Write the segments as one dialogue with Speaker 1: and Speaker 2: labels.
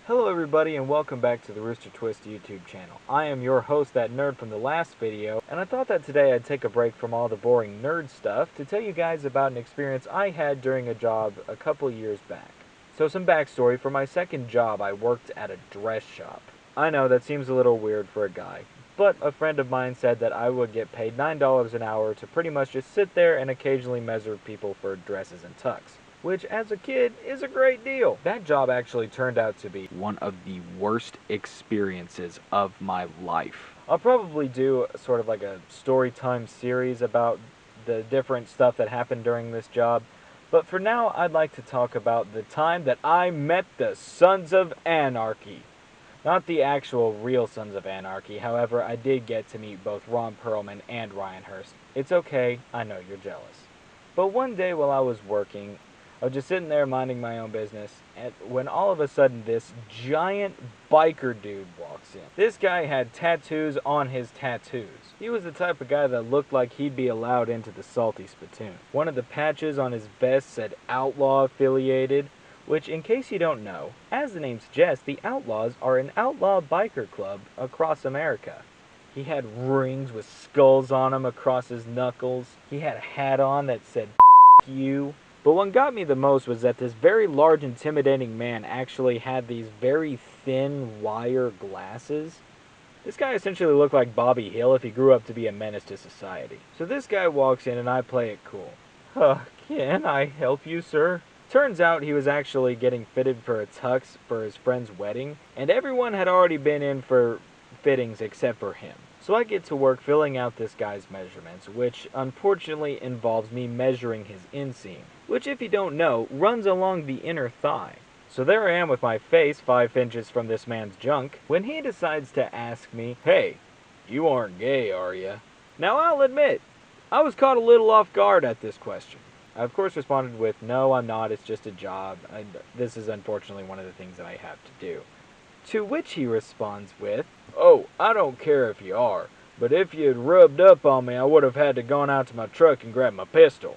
Speaker 1: Hello everybody and welcome back to the Rooster Twist YouTube channel. I am your host, that nerd from the last video, and I thought that today I'd take a break from all the boring nerd stuff to tell you guys about an experience I had during a job a couple years back. So some backstory: for my second job I worked at a dress shop. I know that seems a little weird for a guy, but a friend of mine said that I would get paid $9 an hour to pretty much just sit there and occasionally measure people for dresses and tux, which as a kid is a great deal. That job actually turned out to be one of the worst experiences of my life. I'll probably do sort of like a story time series about the different stuff that happened during this job, but for now I'd like to talk about the time that I met the Sons of Anarchy. Not the actual real Sons of Anarchy, however, I did get to meet both Ron Perlman and Ryan Hurst. It's okay, I know you're jealous. But one day while I was working, I was just sitting there minding my own business, and when all of a sudden this giant biker dude walks in. This guy had tattoos on his tattoos. He was the type of guy that looked like he'd be allowed into the Salty Spittoon. One of the patches on his vest said Outlaw Affiliated, which, in case you don't know, as the name suggests, the Outlaws are an outlaw biker club across America. He had rings with skulls on them across his knuckles. He had a hat on that said F you. But what got me the most was that this very large, intimidating man actually had these very thin wire glasses. This guy essentially looked like Bobby Hill if he grew up to be a menace to society. So this guy walks in and I play it cool. Can I help you, sir? Turns out he was actually getting fitted for a tux for his friend's wedding, and everyone had already been in for fittings except for him. So I get to work filling out this guy's measurements, which unfortunately involves me measuring his inseam, which, if you don't know, runs along the inner thigh. So there I am with my face 5 inches from this man's junk, when he decides to ask me, "Hey, you aren't gay, are ya?" Now I'll admit, I was caught a little off guard at this question. I of course responded with, "No, I'm not, it's just a job. This is unfortunately one of the things that I have to do." To which he responds with, "Oh, I don't care if you are, but if you'd rubbed up on me, I would have had to gone out to my truck and grabbed my pistol."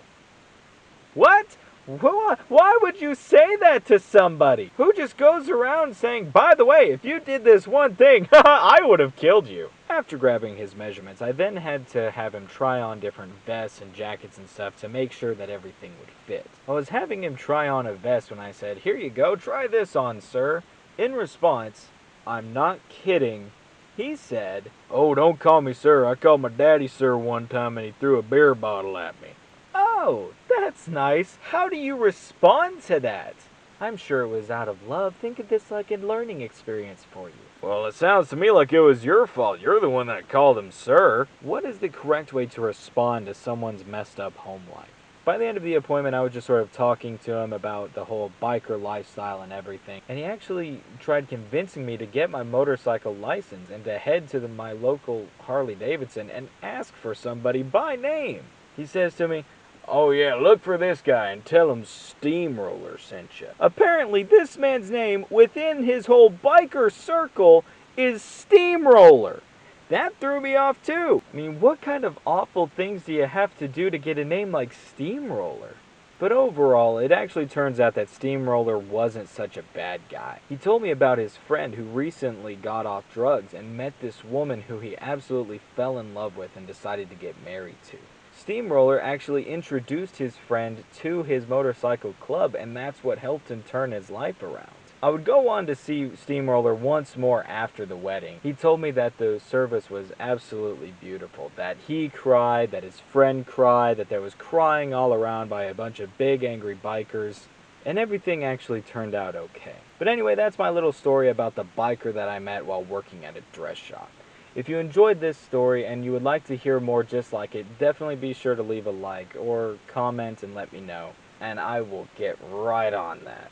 Speaker 1: What? Why would you say that to somebody who just goes around saying, "By the way, if you did this one thing, I would have killed you"? After grabbing his measurements, I then had to have him try on different vests and jackets and stuff to make sure that everything would fit. I was having him try on a vest when I said, "Here you go, try this on, sir." In response, I'm not kidding, he said, "Oh, don't call me sir. I called my daddy sir one time and he threw a beer bottle at me." Oh, that's nice. How do you respond to that? I'm sure it was out of love. Think of this like a learning experience for you. Well, it sounds to me like it was your fault. You're the one that called him sir. What is the correct way to respond to someone's messed up home life? By the end of the appointment, I was just sort of talking to him about the whole biker lifestyle and everything, and he actually tried convincing me to get my motorcycle license and to head to my local Harley Davidson and ask for somebody by name. He says to me, "Oh yeah, look for this guy and tell him Steamroller sent you." Apparently this man's name within his whole biker circle is Steamroller. That threw me off too. I mean, what kind of awful things do you have to do to get a name like Steamroller? But overall, it actually turns out that Steamroller wasn't such a bad guy. He told me about his friend who recently got off drugs and met this woman who he absolutely fell in love with and decided to get married to. Steamroller actually introduced his friend to his motorcycle club, and that's what helped him turn his life around. I would go on to see Steamroller once more after the wedding. He told me that the service was absolutely beautiful, that he cried, that his friend cried, that there was crying all around by a bunch of big angry bikers, and everything actually turned out okay. But anyway, that's my little story about the biker that I met while working at a dress shop. If you enjoyed this story and you would like to hear more just like it, definitely be sure to leave a like or comment and let me know, and I will get right on that.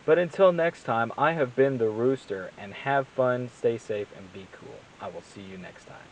Speaker 1: But until next time, I have been the Rooster, and have fun, stay safe, and be cool. I will see you next time.